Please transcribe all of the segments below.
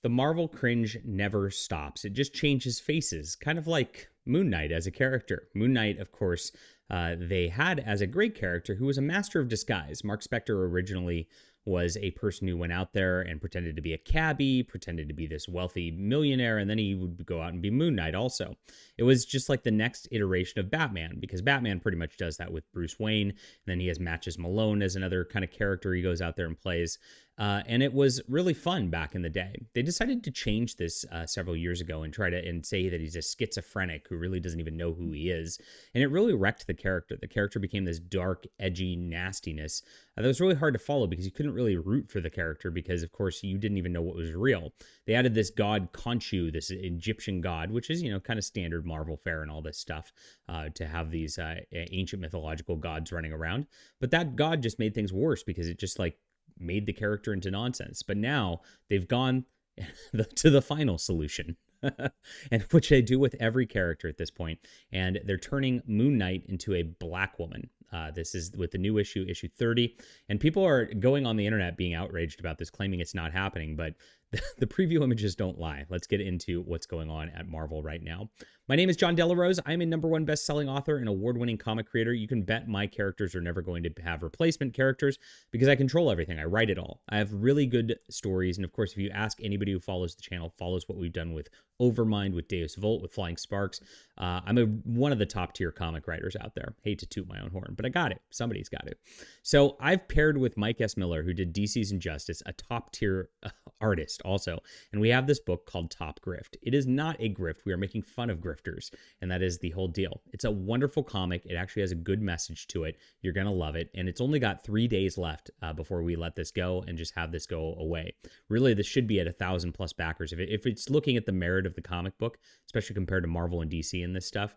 The Marvel cringe never stops. It just changes faces, kind of like Moon Knight as a character. Moon Knight, of course, they had as a great character who was a master of disguise. Marc Spector originally was a person who went out there and pretended to be a cabbie, pretended to be this wealthy millionaire, and then he would go out and be Moon Knight also. It was just like the next iteration of Batman, because Batman pretty much does that with Bruce Wayne, and then he has Matches Malone as another kind of character he goes out there and plays. And it was really fun back in the day. They decided to change this several years ago and try to and say that he's a schizophrenic who really doesn't even know who he is. And it really wrecked the character. The character became this dark, edgy nastiness that was really hard to follow because you couldn't really root for the character because, of course, you didn't even know what was real. They added this god Khonshu, this Egyptian god, which is, kind of standard Marvel fare and all this stuff, to have these ancient mythological gods running around. But that god just made things worse because it just made the character into nonsense. But now they've gone to the final solution. And which they do with every character at this point. And they're turning Moon Knight into a black woman. This is with the new issue 30. And people are going on the internet being outraged about this, claiming it's not happening. But the preview images don't lie. Let's get into what's going on at Marvel right now. My name is John Delarose. I'm a #1 best-selling author and award-winning comic creator. You can bet my characters are never going to have replacement characters because I control everything. I write it all. I have really good stories. And of course, if you ask anybody who follows the channel, follows what we've done with Overmind, with Deus Volt, with Flying Sparks, I'm one of the top-tier comic writers out there. Hate to toot my own horn, but I got it. Somebody's got it. So I've paired with Mike S. Miller, who did DC's Injustice, a top-tier artist also. And we have this book called Top Grift. It is not a grift. We are making fun of grifters. And that is the whole deal. It's a wonderful comic. It actually has a good message to it. You're going to love it. And it's only got 3 days left before we let this go and just have this go away. Really, this should be at 1,000+ backers. If it's looking at the merit of the comic book, especially compared to Marvel and DC and this stuff,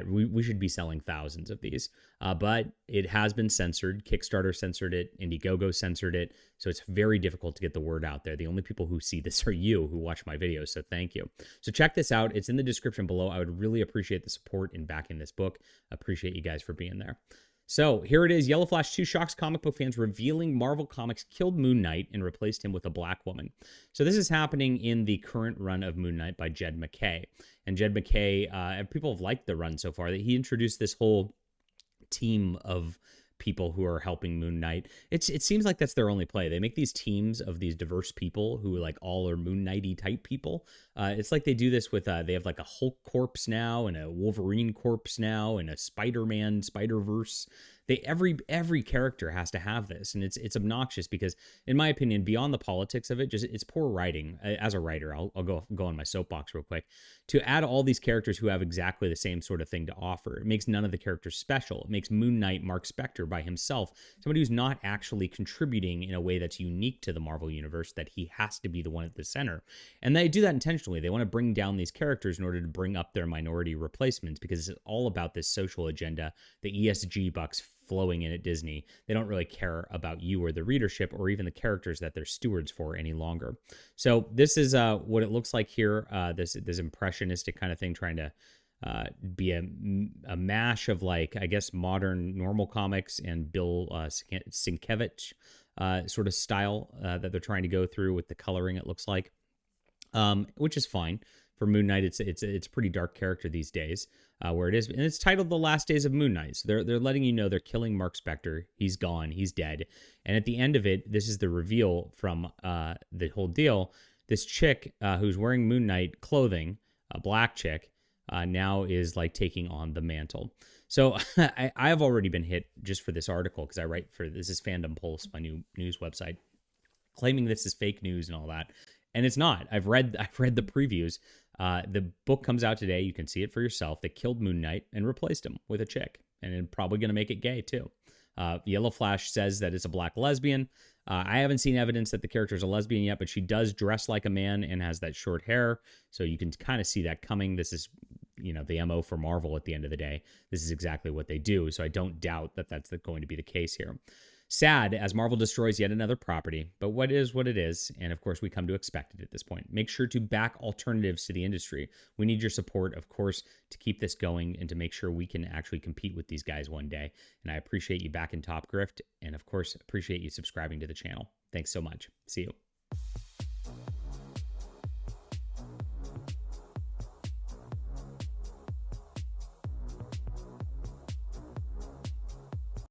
we should be selling thousands of these. But it has been censored. Kickstarter censored it. Indiegogo censored it. So it's very difficult to get the word out there. The only people who see this are you who watch my videos. So thank you. So check this out. It's in the description below. I would really appreciate the support in backing this book. Appreciate you guys for being there. So here it is. Yellow Flash 2 shocks comic book fans, revealing Marvel Comics killed Moon Knight and replaced him with a black woman. So this is happening in the current run of Moon Knight by Jed MacKay. And Jed MacKay, people have liked the run so far. That he introduced this whole team of people who are helping Moon Knight. It seems like that's their only play. They make these teams of these diverse people who all are Moon Knighty type people. It's like they do this with they have like a Hulk corpse now and a Wolverine corpse now and a Spider-Man Spider-Verse. Every character has to have this, and it's obnoxious because, in my opinion, beyond the politics of it, it's poor writing. As a writer, I'll go on my soapbox real quick. To add all these characters who have exactly the same sort of thing to offer, it makes none of the characters special. It makes Moon Knight Marc Spector by himself, somebody who's not actually contributing in a way that's unique to the Marvel universe, that he has to be the one at the center. And they do that intentionally. They want to bring down these characters in order to bring up their minority replacements because it's all about this social agenda, the ESG bucks flowing in at Disney. They don't really care about you or the readership or even the characters that they're stewards for any longer. So this is what it looks like here. This impressionistic kind of thing, trying to be a mash of I guess modern normal comics and Bill Sienkiewicz sort of style that they're trying to go through with the coloring. It looks like, which is fine. For Moon Knight, it's a pretty dark character these days, where it is, and it's titled "The Last Days of Moon Knight." So they're letting you know they're killing Marc Spector. He's gone. He's dead. And at the end of it, this is the reveal from the whole deal. This chick who's wearing Moon Knight clothing, a black chick, now is taking on the mantle. So I have already been hit just for this article because I write for this is Fandom Pulse, my new news website, claiming this is fake news and all that. And it's not. I've read the previews. The book comes out today. You can see it for yourself. They killed Moon Knight and replaced him with a chick, and it's probably going to make it gay too. Yellow Flash says that it's a black lesbian. I haven't seen evidence that the character is a lesbian yet, but she does dress like a man and has that short hair, so you can kind of see that coming. This is, the MO for Marvel at the end of the day. This is exactly what they do, so I don't doubt that that's going to be the case here. Sad as Marvel destroys yet another property, but what it is, and of course we come to expect it at this point. Make sure to back alternatives to the industry. We need your support, of course, to keep this going and to make sure we can actually compete with these guys one day. And I appreciate you back in Top Grift, and of course appreciate you subscribing to the channel. Thanks so much. See you.